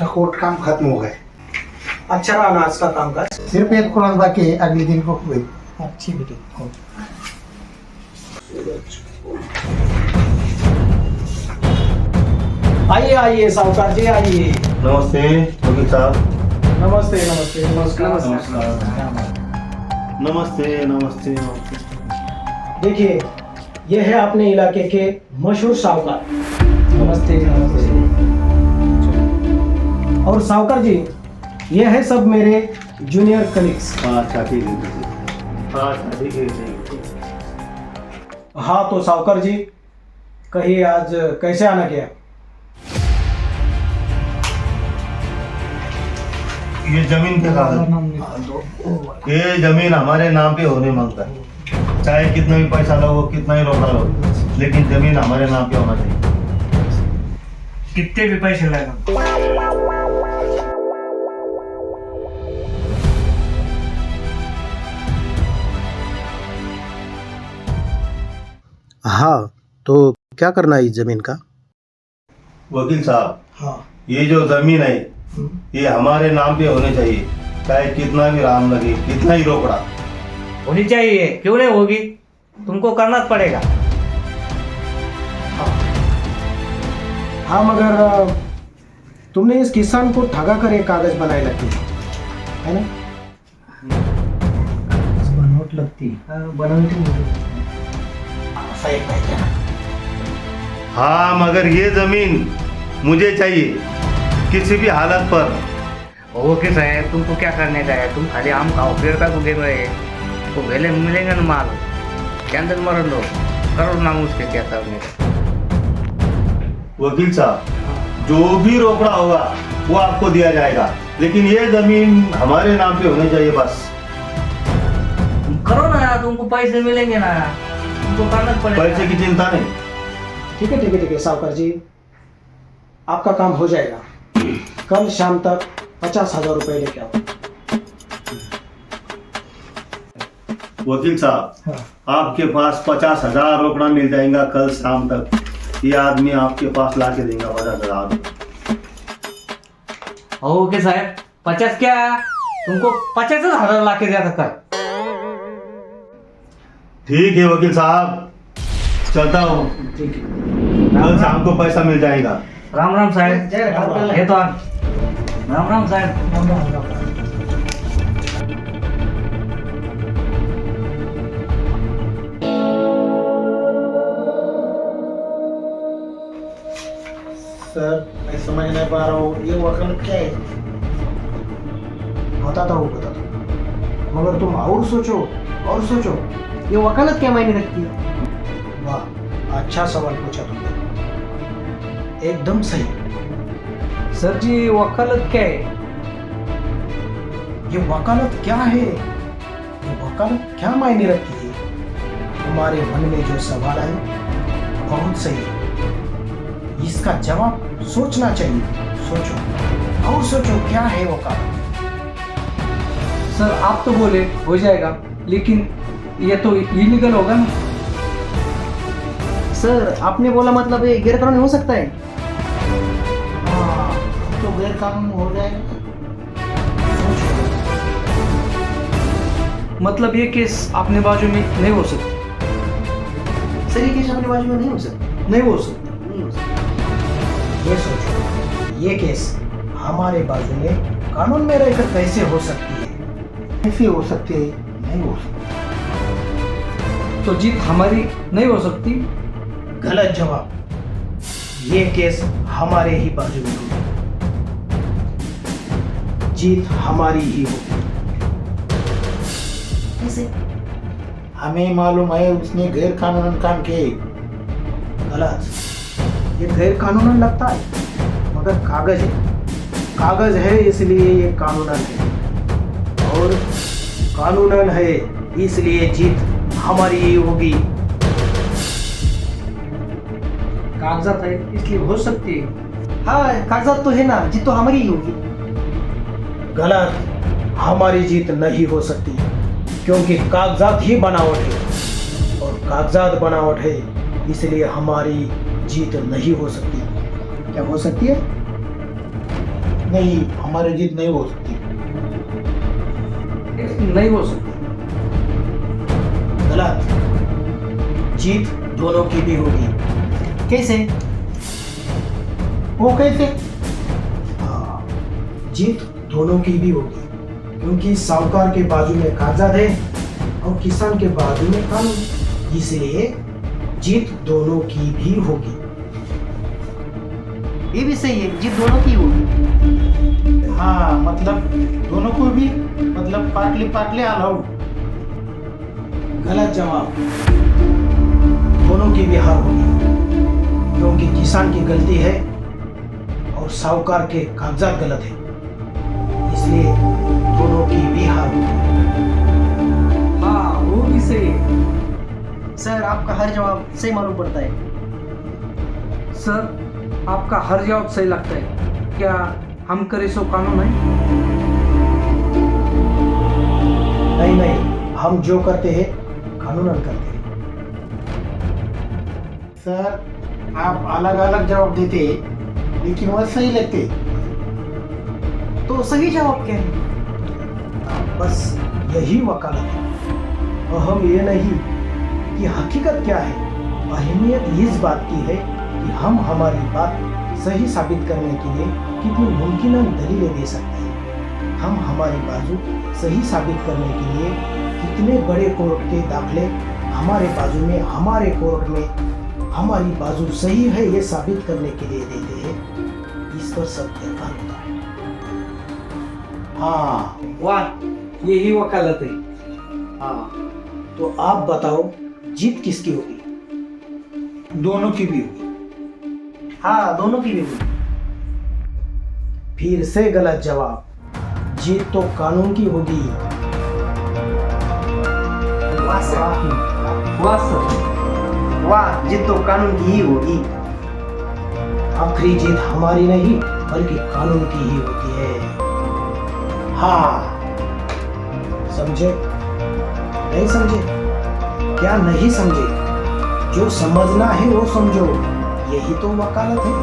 Court काम खत्म हो गए। अच्छा रहा ना आज का कामकाज? सिर्फ एक क्रॉस बाकी है, अगले दिन को हुई। अच्छी बेटी। आइए आइए साहूकार जी आइए। नमस्ते वकील साहब। नमस्ते नमस्ते नमस्कार। नमस्ते नमस्ते नमस्ते। देखिए ये है अपने इलाके के मशहूर साहूकार। नमस्ते नमस्ते। और साहूकार जी ये है सब मेरे जूनियर कलीग्स। अच्छा ठीक है ठीक है। अच्छा ठीक है ठीक है। हाँ तो साहूकार जी कहिए आज कैसे आना किया? ये जमीन के कागज, ये जमीन हमारे नाम पे होने मांगता है, चाहे कितना भी पैसा लो कितना ही रोकड़ा लो, लेकिन जमीन हमारे नाम पे होना चाहिए। कितने भी पैसे लगा? हाँ तो क्या करना है इस जमीन का? वकील साहब हाँ ये जो जमीन है ये हमारे नाम पे होनी चाहिए, चाहे कितना भी राम लगे कितना ही रोकड़ा। होनी चाहिए, क्यों नहीं होगी? तुमको करना पड़ेगा। हाँ मगर तुमने इस किसान को ठगा कर एक कागज बनाए लगती है ना? नोट लगती सही पहचाना। हाँ मगर ये जमीन मुझे चाहिए किसी भी हालत पर। वो किस है, तुमको क्या करने का है? तुम खाली आम खाओ, पेड़ का को गिर रहे तो वेले मिलेंगे ना माल, क्या अंदर मर लो, करो नाम उसके क्या करने का। वकील साहब जो भी रोकड़ा होगा वो आपको दिया जाएगा, लेकिन ये जमीन हमारे नाम पे होनी चाहिए बस। तुम करो ना यार, तुमको पैसे मिलेंगे ना, तुमको करना पड़ेगा। पैसे की चिंता नहीं। ठीक है ठीक है ठीक है साहूकार जी आपका काम हो जाएगा। कल शाम तक 50,000 रुपए लेके आओ। वकील साहब हाँ। आपके पास 50,000 रोकड़ा मिल जाएगा कल शाम तक। ये आदमी आपके पास ला के देगा 50,000। ओके साहब 50 क्या, तुमको 50,000 ला के दिया था कल। ठीक है वकील साहब चलता हूँ, ठीक है। कल शाम को पैसा मिल जाएगा। राम राम साहब। ये तो राम राम साहब। सर मैं समझ नहीं पा रहा हूँ ये वकालत क्या है। बताता हूँ मगर तुम और सोचो ये वकालत क्या मायने रखती है? वाह अच्छा सवाल पूछा तुमने, एकदम सही। सर जी वकालत क्या है? ये वकालत क्या है, ये वकालत क्या मायने रखती है? तुम्हारे मन में जो सवाल है बहुत सही है, इसका जवाब सोचना चाहिए। सोचो क्या है वकालत? सर आप तो बोले हो जाएगा, लेकिन ये तो इलीगल होगा ना। सर आपने बोला मतलब ये गैर कानूनी हो सकता है। हाँ तो गैर कानूनी हो जाएगा। मतलब ये केस अपने बाजू में नहीं हो सकती। सर ये केस अपने बाजू में नहीं हो सकता। नहीं हो सकती। ये सोचो ये केस हमारे बाजू में कानून में रहकर कैसे हो सकती है? कैसे हो सकती है? नहीं हो सकती। तो जीत हमारी नहीं हो सकती। गलत जवाब। ये केस हमारे ही बाजू में होगी, जीत हमारी ही होगी। कैसे? हमें मालूम है उसने गैर कानूनी काम किए। गलत। ये गैर कानूनन लगता है मगर कागज है इसलिए ये कानूनन है, और कानूनन है इसलिए जीत हमारी ही होगी। कागजात है इसलिए हो सकती है। हाँ कागजात तो है ना, जीत तो हमारी ही होगी। गलत। हमारी जीत नहीं हो सकती क्योंकि कागजात ही बनावट है, और कागजात बनावट है इसलिए हमारी जीत नहीं हो सकती। क्या हो सकती है? नहीं, हमारी जीत नहीं हो सकती। नहीं हो सकती। गलत। जीत दोनों की भी होगी। कैसे? वो कैसे? हाँ, जीत दोनों की भी होगी, क्योंकि साहूकार के बाजू में कागजात है और किसान के बाजू में कानून, इसलिए जीत दोनों की भी होगी। ये भी सही है, जीत दोनों की होगी। हाँ, मतलब दोनों को भी, मतलब पार्टली पार्टली अलाउ। गलत जवाब। दोनों की भी हार होगी, क्योंकि किसान की गलती है और साहूकार के कागजात गलत है, इसलिए दोनों की भी हार होगी। हाँ, वो भी सही है। सर आपका हर जवाब सही मालूम पड़ता है। सर आपका हर जवाब सही लगता है। क्या हम करें सो कानून है? नहीं नहीं, हम जो करते हैं कानूनन करते हैं। सर आप अलग अलग जवाब देते लेकिन वह सही लेते। तो सही जवाब क्या है? बस यही वकालत है। अहम ये नहीं कि हकीकत क्या है, अहमियत इस बात की है कि हम हमारी बात सही साबित करने के लिए कितनी मुमकिन दलीलें दे सकते हैं। हम हमारी बाजू सही साबित करने के लिए कितने बड़े कोर्ट के दाखले हमारे बाजू में, हमारे कोर्ट में हमारी बाजू सही है ये साबित करने के लिए देते हैं, इस पर सब निर्भर होता है। हाँ, वाह, यही वकालत है। हाँ, तो आप बताओ जीत किसकी होगी? दोनों की भी होगी। हाँ दोनों की भी होगी। फिर से गलत जवाब। जीत तो कानून की होगी। वाह सर, वाह सर, वाह, जीत तो कानून की ही होगी। आखिरी जीत हमारी नहीं बल्कि कानून की ही होती है। हाँ, समझे? नहीं समझे? क्या नहीं समझे? जो समझना है वो समझो, यही तो वकालत है।